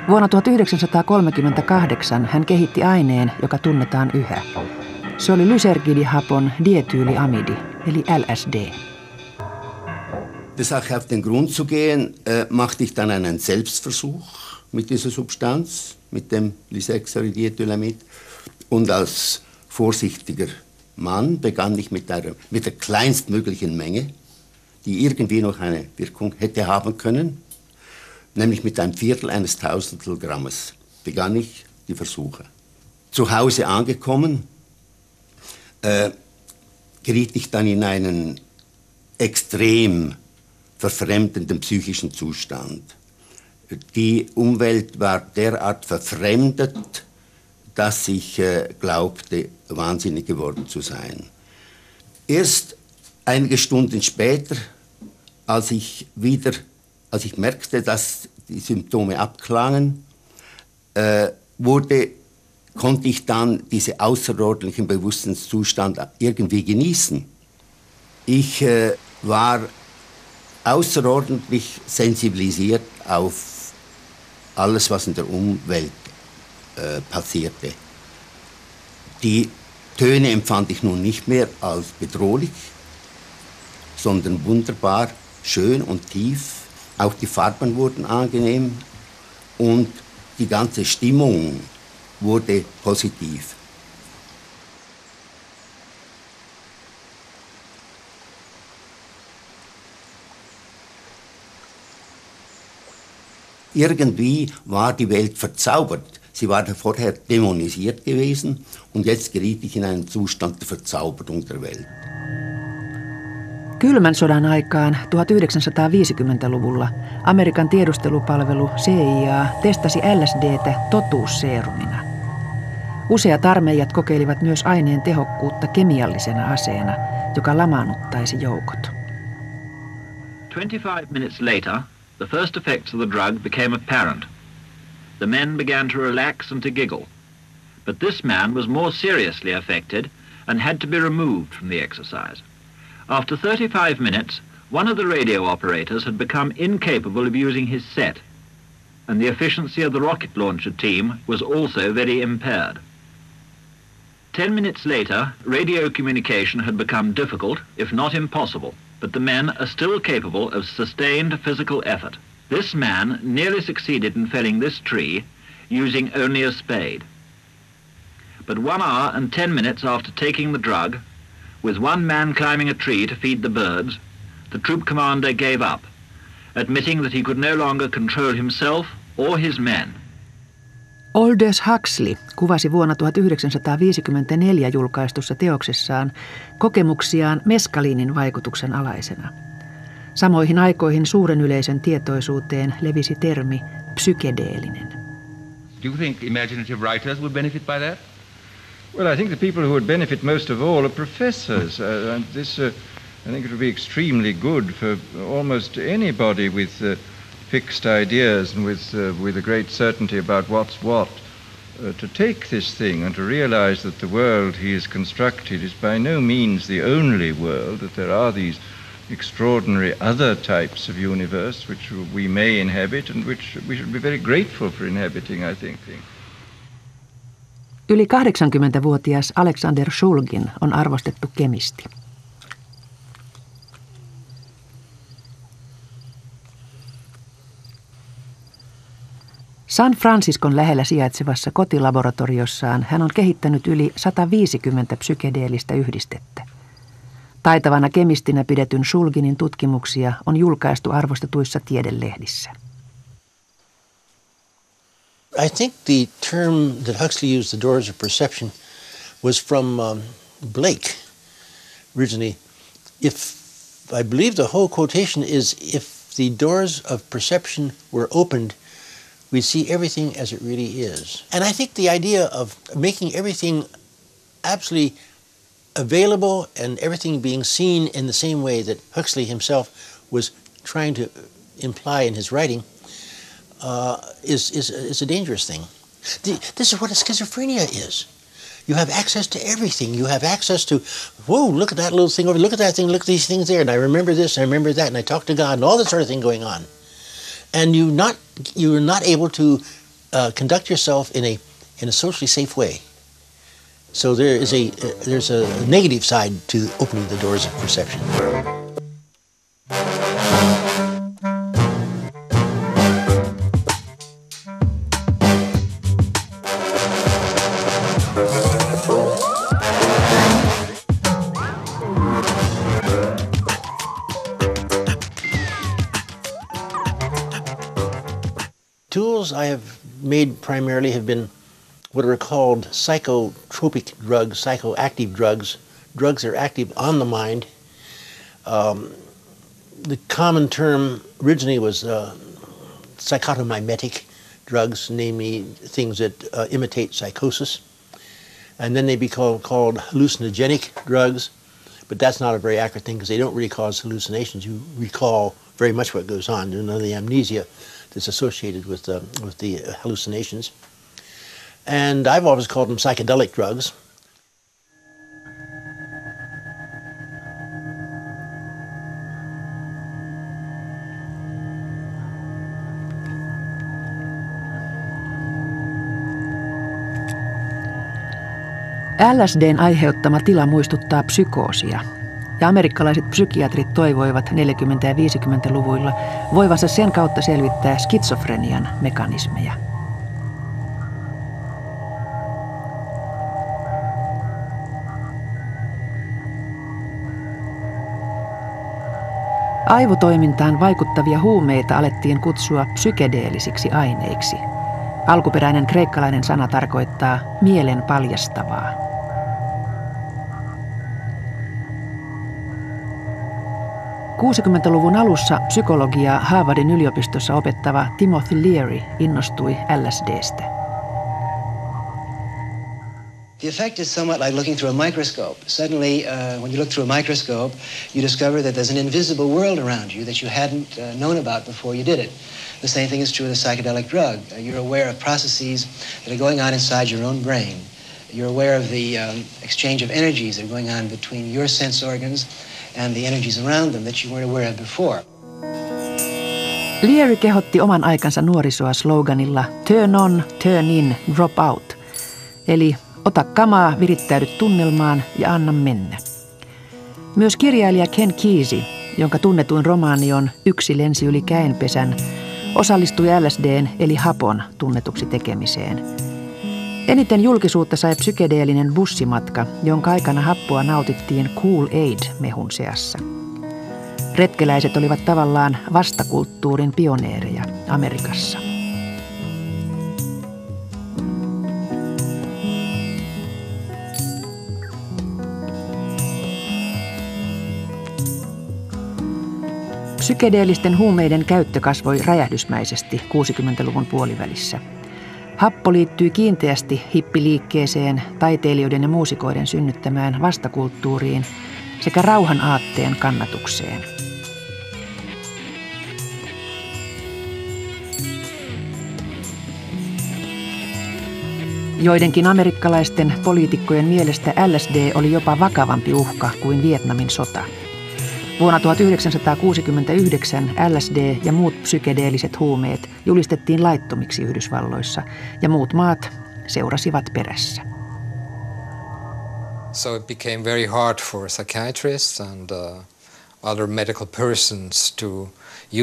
Vuonna 1938 hän kehitti aineen, joka tunnetaan yhä. Se oli lysergidihapon dietyyliamidi, eli LSD. Der Sache auf den Grund zu gehen, machte ich dann einen Selbstversuch mit dieser Substanz, mit dem Lysergidihapon. Und als vorsichtiger Mann begann ich mit der kleinstmöglichen Menge, die irgendwie noch eine Wirkung hätte haben können, nämlich mit einem Viertel eines Tausendstel Grammes, begann ich die Versuche. Zu Hause angekommen, geriet ich dann in einen extrem verfremdenden psychischen Zustand. Die Umwelt war derart verfremdet, dass ich glaubte, wahnsinnig geworden zu sein. Erst einige Stunden später, als ich merkte, dass die Symptome abklangen, konnte ich dann diesen außerordentlichen Bewusstseinszustand irgendwie genießen. Ich war außerordentlich sensibilisiert auf alles, was in der Umwelt passierte. Die Töne empfand ich nun nicht mehr als bedrohlich, sondern wunderbar schön und tief. Auch die Farben wurden angenehm und die ganze Stimmung wurde positiv. Irgendwie war die Welt verzaubert. Sie war vorher dämonisiert gewesen und jetzt geriet ich in einen Zustand der Verzauberung der Welt. Kylmän sodan aikaan 1950-luvulla Amerikan tiedustelupalvelu CIA testasi LSD:tä totuusseerumina. Useat armeijat kokeilivat myös aineen tehokkuutta kemiallisena aseena, joka lamaannuttaisi joukot. 25 minutes later, the first effects of the drug became apparent. The men began to relax and to giggle. But this man was more seriously affected and had to be removed from the exercise. After 35 minutes, one of the radio operators had become incapable of using his set, and the efficiency of the rocket launcher team was also very impaired. 10 minutes later, radio communication had become difficult, if not impossible, but the men are still capable of sustained physical effort. This man nearly succeeded in felling this tree using only a spade. But 1 hour and 10 minutes after taking the drug, with one man climbing a tree to feed the birds, the troop commander gave up, admitting that he could no longer control himself or his men. Aldous Huxley kuvasi vuonna 1954 julkaistussa teoksessaan kokemuksiaan meskaliinin vaikutuksen alaisena. Samoihin aikoihin suuren yleisön tietoisuuteen levisi termi psykedeelinen. Do you think imaginative writers would benefit by that? Well, I think the people who would benefit most of all are professors. And this, I think it would be extremely good for almost anybody with fixed ideas and with a great certainty about what's what, to take this thing and to realize that the world he has constructed is by no means the only world, that there are these extraordinary other types of universe which we may inhabit and which we should be very grateful for inhabiting, I think. Yli 80-vuotias Alexander Shulgin on arvostettu kemisti. San Franciscon lähellä sijaitsevassa kotilaboratoriossaan hän on kehittänyt yli 150 psykedeellistä yhdistettä. Taitavana kemistinä pidetyn Shulginin tutkimuksia on julkaistu arvostetuissa tiedelehdissä. I think the term that Huxley used, the doors of perception, was from Blake originally. I believe the whole quotation is, if the doors of perception were opened, we'd see everything as it really is. And I think the idea of making everything absolutely available and everything being seen in the same way that Huxley himself was trying to imply in his writing is a dangerous thing. This is what a schizophrenia is. You have access to everything. You have access to, whoa, look at that little thing over, look at that thing, look at these things there, and I remember this, and I remember that, and I talk to God, and all this sort of thing going on. And you're not able to conduct yourself in a socially safe way. So there's a negative side to opening the doors of perception. Tools I have made primarily have been what are called psychotropic drugs, psychoactive drugs, drugs that are active on the mind. The common term originally was psychotomimetic drugs, namely things that imitate psychosis. And then they become called hallucinogenic drugs, but that's not a very accurate thing because they don't really cause hallucinations. You recall very much what goes on. There's none of the amnesia that's associated with the hallucinations. And I've always called them psychedelic drugs. LSD:n aiheuttama tila muistuttaa psykoosia, ja amerikkalaiset psykiatrit toivoivat 40- ja 50-luvuilla voivansa sen kautta selvittää skitsofrenian mekanismeja. Aivotoimintaan vaikuttavia huumeita alettiin kutsua psykedeelisiksi aineiksi. Alkuperäinen kreikkalainen sana tarkoittaa mielen paljastavaa. '60-luvun alussa psykologiaa Harvardin yliopistossa opettava Timothy Leary innostui LSD:stä. The effect is somewhat like looking through a microscope. Suddenly, when you look through a microscope, you discover that there's an invisible world around you that you hadn't known about before you did it. The same thing is true with a psychedelic drug. You're aware of processes that are going on inside your own brain. You're aware of the exchange of energies that are going on between your sense organs and the energies around them that you weren't aware of before. Leary kehotti oman aikansa nuorisoa sloganilla Turn on, turn in, drop out, eli ota kamaa, virittäydy tunnelmaan ja anna mennä. Myös kirjailija Ken Kesey, jonka tunnetuin romaani on Yksi lensi yli käenpesän, osallistui LSD:n eli hapon tunnetuksi tekemiseen. Eniten julkisuutta sai psykedeelinen bussimatka, jonka aikana happoa nautittiin Cool Aid-mehun seassa. Retkeläiset olivat tavallaan vastakulttuurin pioneereja Amerikassa. Psykedeellisten huumeiden käyttö kasvoi räjähdysmäisesti 60-luvun puolivälissä. Happo liittyi kiinteästi hippiliikkeeseen, taiteilijoiden ja muusikoiden synnyttämään vastakulttuuriin sekä rauhan aatteen kannatukseen. Joidenkin amerikkalaisten poliitikkojen mielestä LSD oli jopa vakavampi uhka kuin Vietnamin sota. Vuonna 1969 LSD ja muut psykedeelliset huumeet julistettiin laittomiksi Yhdysvalloissa ja muut maat seurasivat perässä. So it became very hard for psychiatrists and other medical persons to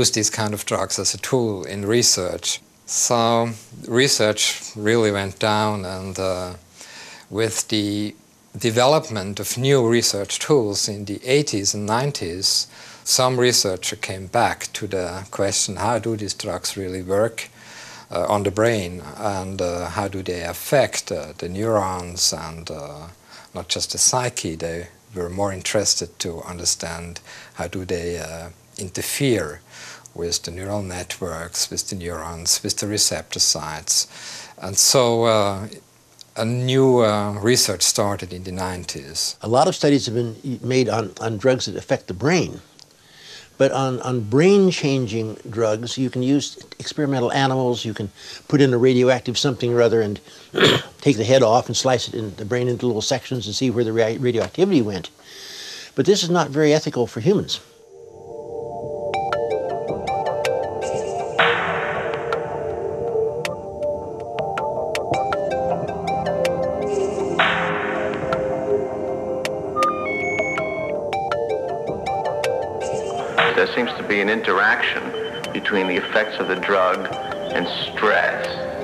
use these kind of drugs as a tool in research. So research really went down, and with the development of new research tools in the 80s and 90s, some researcher came back to the question, how do these drugs really work on the brain, and how do they affect the neurons and not just the psyche. They were more interested to understand how do they interfere with the neural networks, with the neurons, with the receptor sites. And so a new research started in the 90s. A lot of studies have been made on drugs that affect the brain. But on brain-changing drugs, you can use experimental animals, you can put in a radioactive something or other and take the head off and slice it in the brain into little sections and see where the radioactivity went. But this is not very ethical for humans. there seems to be an interaction between the effects of the drug and stress.